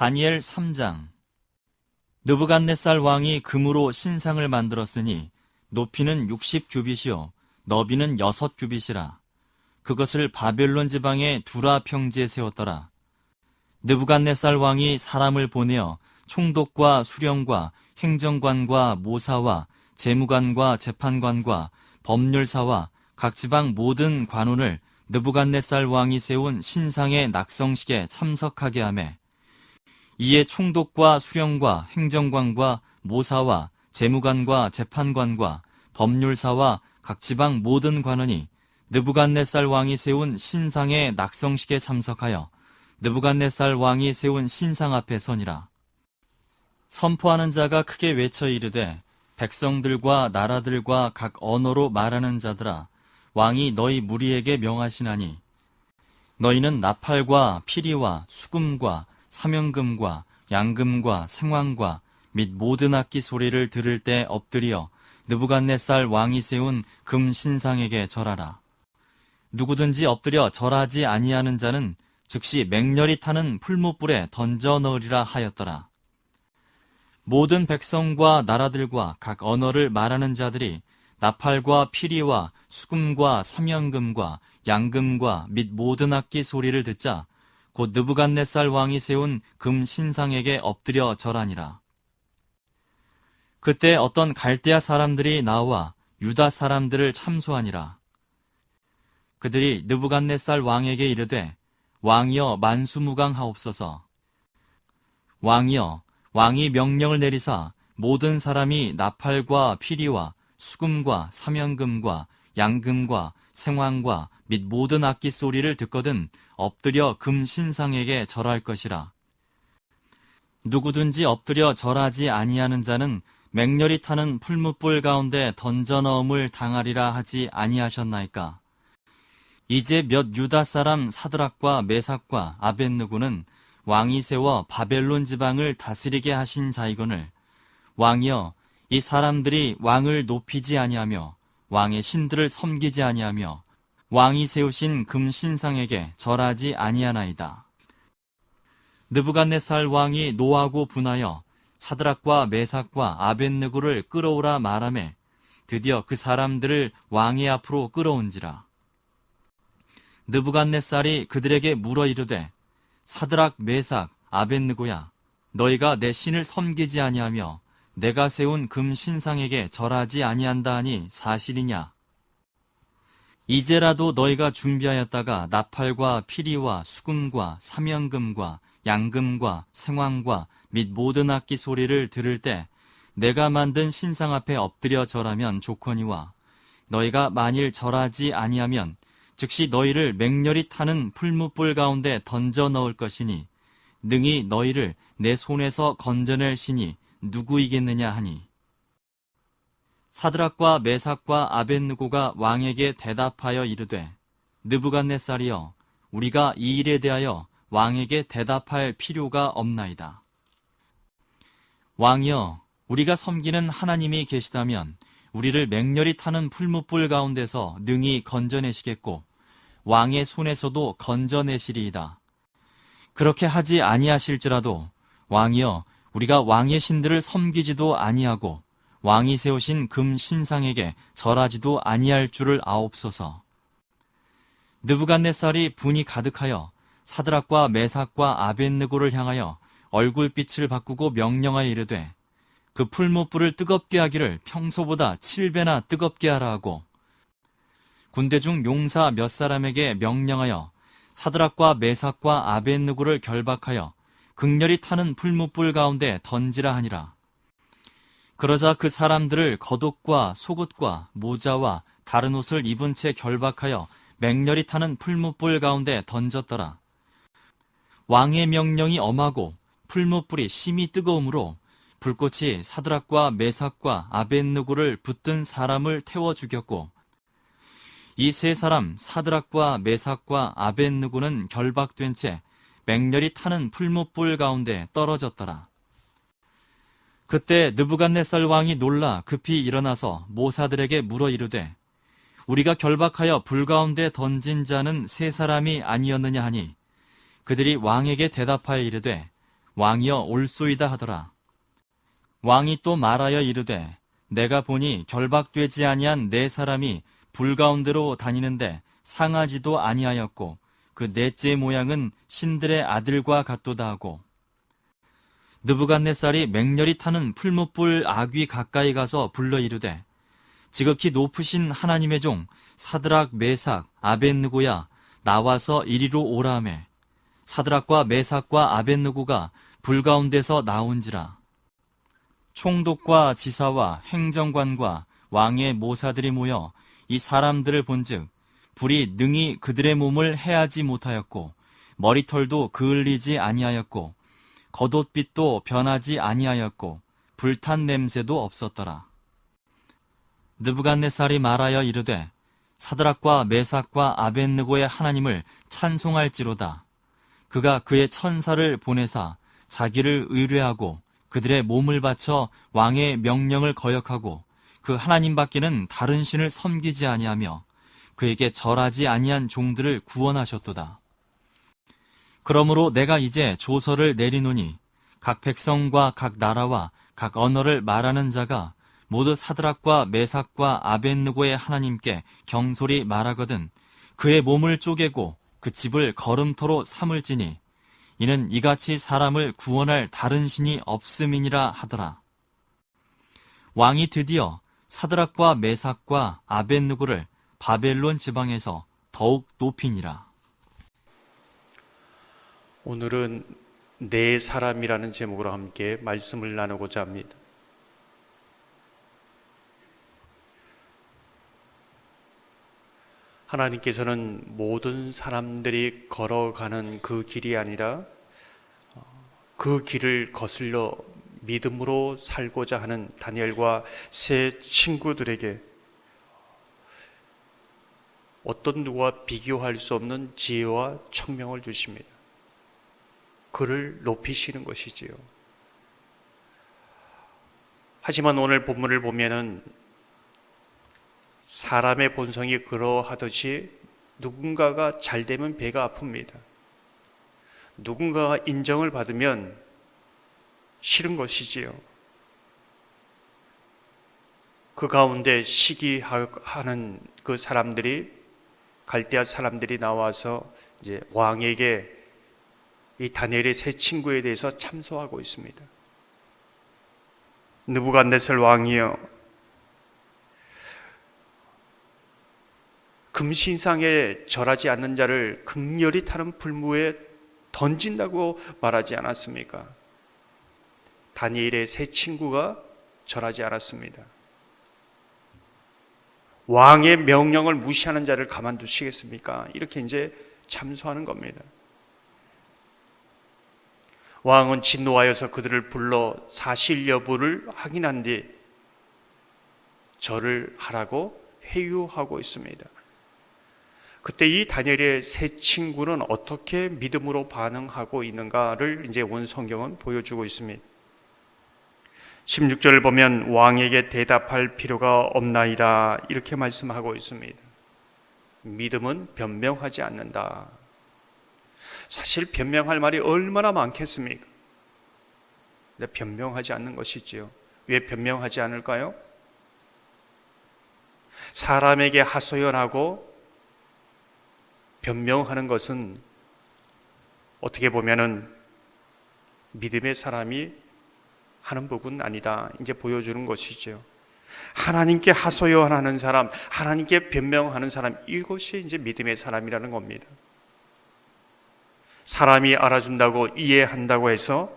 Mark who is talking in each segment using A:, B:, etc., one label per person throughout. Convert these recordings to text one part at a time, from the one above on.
A: 다니엘 3장. 느부갓네살 왕이 금으로 신상을 만들었으니 높이는 60규빗이요 너비는 6규빗이라. 그것을 바벨론 지방의 두라 평지에 세웠더라. 느부갓네살 왕이 사람을 보내어 총독과 수령과 행정관과 모사와 재무관과 재판관과 법률사와 각 지방 모든 관원을 느부갓네살 왕이 세운 신상의 낙성식에 참석하게 하매, 이에 총독과 수령과 행정관과 모사와 재무관과 재판관과 법률사와 각 지방 모든 관원이 느부갓네살 왕이 세운 신상의 낙성식에 참석하여 느부갓네살 왕이 세운 신상 앞에 서니라. 선포하는 자가 크게 외쳐 이르되, 백성들과 나라들과 각 언어로 말하는 자들아, 왕이 너희 무리에게 명하시나니, 너희는 나팔과 피리와 수금과 사명금과 양금과 생황과 및 모든 악기 소리를 들을 때 엎드려 느부갓네살 왕이 세운 금 신상에게 절하라. 누구든지 엎드려 절하지 아니하는 자는 즉시 맹렬히 타는 풀무불에 던져 넣으리라 하였더라. 모든 백성과 나라들과 각 언어를 말하는 자들이 나팔과 피리와 수금과 사명금과 양금과 및 모든 악기 소리를 듣자 곧 느부갓네살 왕이 세운 금 신상에게 엎드려 절하니라. 그때 어떤 갈대아 사람들이 나와 유다 사람들을 참수하니라. 그들이 느부갓네살 왕에게 이르되, 왕이여 만수무강하옵소서. 왕이여, 왕이 명령을 내리사 모든 사람이 나팔과 피리와 수금과 사명금과 양금과 생황과 및 모든 악기 소리를 듣거든 엎드려 금 신상에게 절할 것이라. 누구든지 엎드려 절하지 아니하는 자는 맹렬히 타는 풀무불 가운데 던져 넣음을 당하리라 하지 아니하셨나이까. 이제 몇 유다 사람 사드락과 메삭과 아벳느고는 왕이 세워 바벨론 지방을 다스리게 하신 자이거늘, 왕이여, 이 사람들이 왕을 높이지 아니하며 왕의 신들을 섬기지 아니하며 왕이 세우신 금 신상에게 절하지 아니하나이다. 느부갓네살 왕이 노하고 분하여 사드락과 메삭과 아벳느고를 끌어오라 말하매 드디어 그 사람들을 왕의 앞으로 끌어온지라. 느부갓네살이 그들에게 물어 이르되, 사드락, 메삭, 아벳느고야, 너희가 내 신을 섬기지 아니하며 내가 세운 금 신상에게 절하지 아니한다 하니 사실이냐? 이제라도 너희가 준비하였다가 나팔과 피리와 수금과 사명금과 양금과 생황과 및 모든 악기 소리를 들을 때 내가 만든 신상 앞에 엎드려 절하면 좋거니와, 너희가 만일 절하지 아니하면 즉시 너희를 맹렬히 타는 풀무불 가운데 던져 넣을 것이니 능히 너희를 내 손에서 건져낼 신이 누구이겠느냐 하니, 사드락과 메삭과 아벳느고가 왕에게 대답하여 이르되, 느부갓네살이여, 우리가 이 일에 대하여 왕에게 대답할 필요가 없나이다. 왕이여, 우리가 섬기는 하나님이 계시다면 우리를 맹렬히 타는 풀무불 가운데서 능히 건져내시겠고 왕의 손에서도 건져내시리이다. 그렇게 하지 아니하실지라도 왕이여, 우리가 왕의 신들을 섬기지도 아니하고 왕이 세우신 금 신상에게 절하지도 아니할 줄을 아옵소서. 느부갓네살이 분이 가득하여 사드락과 메삭과 아벳느고를 향하여 얼굴빛을 바꾸고 명령하여 이르되, 그 풀무불을 뜨겁게 하기를 평소보다 7배나 뜨겁게 하라 하고, 군대 중 용사 몇 사람에게 명령하여 사드락과 메삭과 아벳느고를 결박하여 극렬히 타는 풀무불 가운데 던지라 하니라. 그러자 그 사람들을 겉옷과 속옷과 모자와 다른 옷을 입은 채 결박하여 맹렬히 타는 풀무불 가운데 던졌더라. 왕의 명령이 엄하고 풀무불이 심히 뜨거우므로 불꽃이 사드락과 메삭과 아벳느고를 붙든 사람을 태워 죽였고, 이 세 사람 사드락과 메삭과 아벳느고는 결박된 채 맹렬히 타는 풀무불 가운데 떨어졌더라. 그때 느부갓네살 왕이 놀라 급히 일어나서 모사들에게 물어 이르되, 우리가 결박하여 불 가운데 던진 자는 세 사람이 아니었느냐 하니, 그들이 왕에게 대답하여 이르되, 왕이여 올소이다 하더라. 왕이 또 말하여 이르되 내가 보니 결박되지 아니한 네 사람이 불 가운데로 다니는데 상하지도 아니하였고 그 넷째 모양은 신들의 아들과 같도다 하고 느부갓네살이 맹렬히 타는 풀무불 아귀 가까이 가서 불러 이르되 지극히 높으신 하나님의 종 사드락 메삭 아벳느고야 나와서 이리로 오라 하매 사드락과 메삭과 아벳느고가 불 가운데서 나온지라. 총독과 지사와 행정관과 왕의 모사들이 모여 이 사람들을 본즉 불이 능히 그들의 몸을 해하지 못하였고 머리털도 그을리지 아니하였고 겉옷빛도 변하지 아니하였고 불탄 냄새도 없었더라. 느부갓네살이 말하여 이르되 사드락과 메삭과 아벳느고의 하나님을 찬송할지로다. 그가 그의 천사를 보내사 자기를 의뢰하고 그들의 몸을 바쳐 왕의 명령을 거역하고 그 하나님 밖에는 다른 신을 섬기지 아니하며 그에게 절하지 아니한 종들을 구원하셨도다. 그러므로 내가 이제 조서를 내리노니 각 백성과 각 나라와 각 언어를 말하는 자가 모두 사드락과 메삭과 아벳느고의 하나님께 경솔히 말하거든 그의 몸을 쪼개고 그 집을 거름토로 삼을지니 이는 이같이 사람을 구원할 다른 신이 없음이니라 하더라. 왕이 드디어 사드락과 메삭과 아벳느고를 바벨론 지방에서 더욱 높이니라.
B: 오늘은 네 사람이라는 제목으로 함께 말씀을 나누고자 합니다. 하나님께서는 모든 사람들이 걸어가는 그 길이 아니라 그 길을 거슬러 믿음으로 살고자 하는 다니엘과 세 친구들에게 어떤 누구와 비교할 수 없는 지혜와 청명을 주십니다. 그를 높이시는 것이지요. 하지만 오늘 본문을 보면은 사람의 본성이 그러하듯이 누군가가 잘 되면 배가 아픕니다. 누군가가 인정을 받으면 싫은 것이지요. 그 가운데 시기하는 그 사람들이 갈대아 사람들이 나와서 이제 왕에게 이 다니엘의 세 친구에 대해서 참소하고 있습니다. 느부갓네살 왕이여, 금신상에 절하지 않는 자를 극렬히 타는 불무에 던진다고 말하지 않았습니까? 다니엘의 세 친구가 절하지 않았습니다. 왕의 명령을 무시하는 자를 가만두시겠습니까? 이렇게 이제 참소하는 겁니다. 왕은 진노하여서 그들을 불러 사실 여부를 확인한 뒤 절을 하라고 회유하고 있습니다. 그때 이 다니엘의 세 친구는 어떻게 믿음으로 반응하고 있는가를 이제 온 성경은 보여주고 있습니다. 16절을 보면 왕에게 대답할 필요가 없나이다 이렇게 말씀하고 있습니다. 믿음은 변명하지 않는다. 사실 변명할 말이 얼마나 많겠습니까? 근데 변명하지 않는 것이지요. 왜 변명하지 않을까요? 사람에게 하소연하고 변명하는 것은 어떻게 보면은 믿음의 사람이 하는 부분은 아니다. 이제 보여주는 것이죠. 하나님께 하소연하는 사람, 하나님께 변명하는 사람, 이것이 이제 믿음의 사람이라는 겁니다. 사람이 알아준다고 이해한다고 해서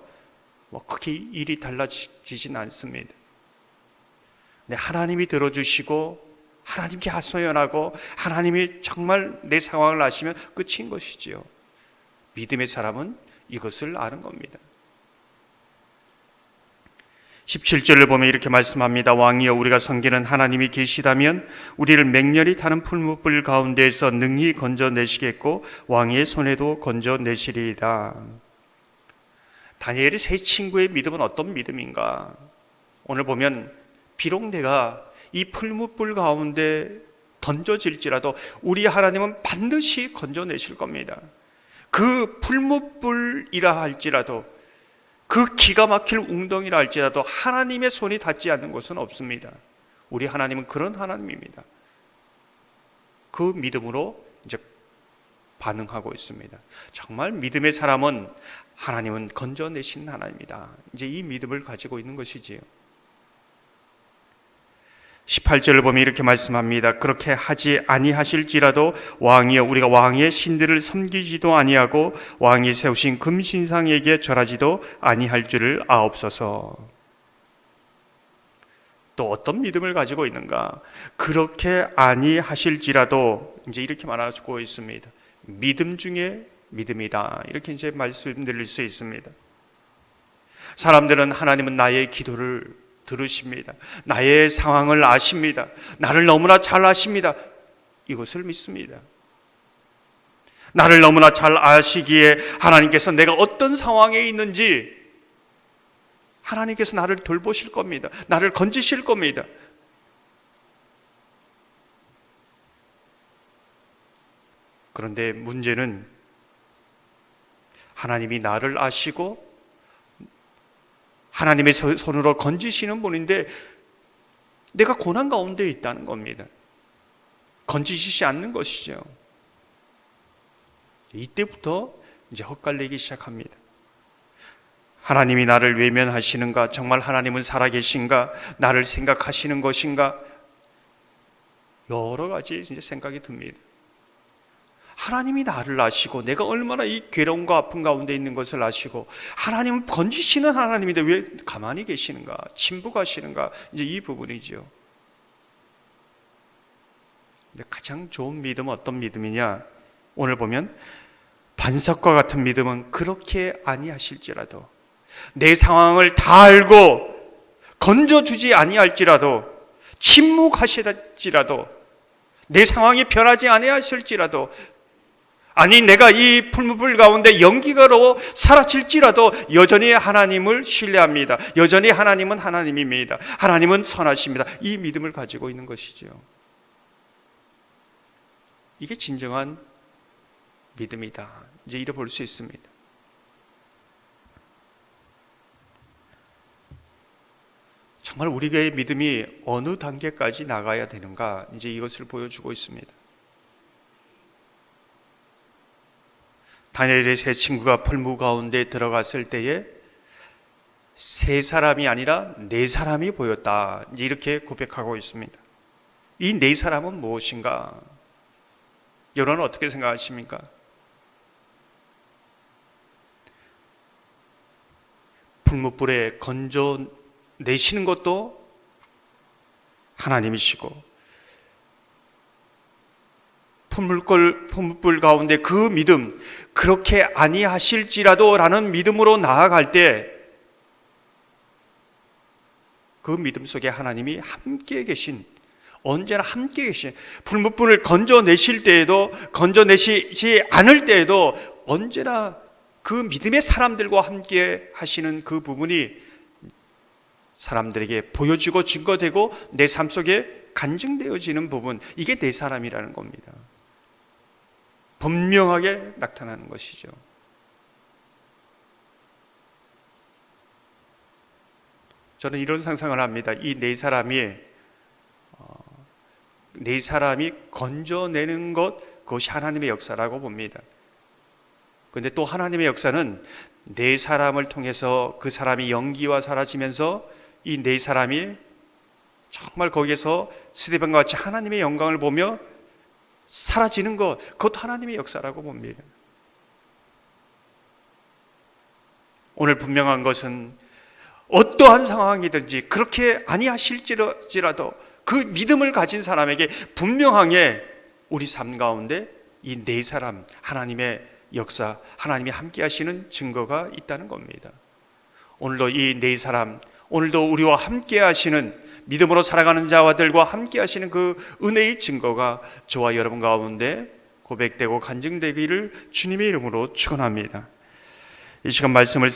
B: 크게 일이 달라지진 않습니다. 근데 하나님이 들어주시고 하나님께 하소연하고 하나님이 정말 내 상황을 아시면 끝인 것이지요. 믿음의 사람은 이것을 아는 겁니다. 17절을 보면 이렇게 말씀합니다. 왕이여, 우리가 섬기는 하나님이 계시다면 우리를 맹렬히 타는 풀무불 가운데에서 능히 건져내시겠고 왕의 손에도 건져내시리이다. 다니엘의 세 친구의 믿음은 어떤 믿음인가? 오늘 보면 비록 내가 이 풀무불 가운데 던져질지라도 우리 하나님은 반드시 건져내실 겁니다. 그 풀무불이라 할지라도 그 기가 막힐 웅덩이라 할지라도 하나님의 손이 닿지 않는 곳은 없습니다. 우리 하나님은 그런 하나님입니다. 그 믿음으로 이제 반응하고 있습니다. 정말 믿음의 사람은 하나님은 건져내신 하나님이다. 이제 이 믿음을 가지고 있는 것이지요. 18절을 보면 이렇게 말씀합니다. 그렇게 하지 아니하실지라도 왕이여 우리가 왕의 신들을 섬기지도 아니하고 왕이 세우신 금신상에게 절하지도 아니할 줄을 아옵소서. 또 어떤 믿음을 가지고 있는가? 그렇게 아니하실지라도 이제 이렇게 말하고 있습니다. 믿음 중에 믿음이다. 이렇게 이제 말씀드릴 수 있습니다. 사람들은 하나님은 나의 기도를 들으십니다. 나의 상황을 아십니다. 나를 너무나 잘 아십니다. 이것을 믿습니다. 나를 너무나 잘 아시기에 하나님께서 내가 어떤 상황에 있는지 하나님께서 나를 돌보실 겁니다. 나를 건지실 겁니다. 그런데 문제는 하나님이 나를 아시고 하나님의 손으로 건지시는 분인데 내가 고난 가운데 있다는 겁니다. 건지시지 않는 것이죠. 이때부터 이제 헛갈리기 시작합니다. 하나님이 나를 외면하시는가? 정말 하나님은 살아계신가? 나를 생각하시는 것인가? 여러 가지 이제 생각이 듭니다. 하나님이 나를 아시고 내가 얼마나 이 괴로움과 아픔 가운데 있는 것을 아시고 하나님은 건지시는 하나님인데 왜 가만히 계시는가? 침묵하시는가? 이제 이 부분이죠. 근데 가장 좋은 믿음은 어떤 믿음이냐? 오늘 보면 반석과 같은 믿음은 그렇게 아니하실지라도 내 상황을 다 알고 건져주지 아니할지라도 침묵하실지라도 내 상황이 변하지 아니하실지라도 아니 내가 이 풀무불 가운데 연기가로 사라질지라도 여전히 하나님을 신뢰합니다. 여전히 하나님은 하나님입니다. 하나님은 선하십니다. 이 믿음을 가지고 있는 것이죠. 이게 진정한 믿음이다. 이제 이래 볼 수 있습니다. 정말 우리의 믿음이 어느 단계까지 나가야 되는가? 이제 이것을 보여주고 있습니다. 다니엘의 세 친구가 풀무 가운데 들어갔을 때에 세 사람이 아니라 네 사람이 보였다. 이제 이렇게 고백하고 있습니다. 이 네 사람은 무엇인가? 여러분은 어떻게 생각하십니까? 풀무불에 건져내시는 것도 하나님이시고 풀무불 가운데 그 믿음, 그렇게 아니하실지라도 라는 믿음으로 나아갈 때 그 믿음 속에 하나님이 함께 계신, 언제나 함께 계신, 풀무불을 건져내실 때에도 건져내시지 않을 때에도 언제나 그 믿음의 사람들과 함께 하시는 그 부분이 사람들에게 보여주고 증거되고 내 삶 속에 간증되어지는 부분, 이게 내 사람이라는 겁니다. 분명하게 나타나는 것이죠. 저는 이런 상상을 합니다. 이 네 사람이 건져내는 것, 그것이 하나님의 역사라고 봅니다. 그런데 또 하나님의 역사는 네 사람을 통해서 그 사람이 연기와 사라지면서 이 네 사람이 정말 거기에서 스데반과 같이 하나님의 영광을 보며 사라지는 것, 그것도 하나님의 역사라고 봅니다. 오늘 분명한 것은 어떠한 상황이든지 그렇게 아니하실지라도 그 믿음을 가진 사람에게 분명하게 우리 삶 가운데 이 네 사람, 하나님의 역사, 하나님이 함께 하시는 증거가 있다는 겁니다. 오늘도 이 네 사람, 오늘도 우리와 함께 하시는, 믿음으로 살아가는 자와들과 함께 하시는 그 은혜의 증거가 저와 여러분 가운데 고백되고 간증되기를 주님의 이름으로 축원합니다. 이 시간 말씀을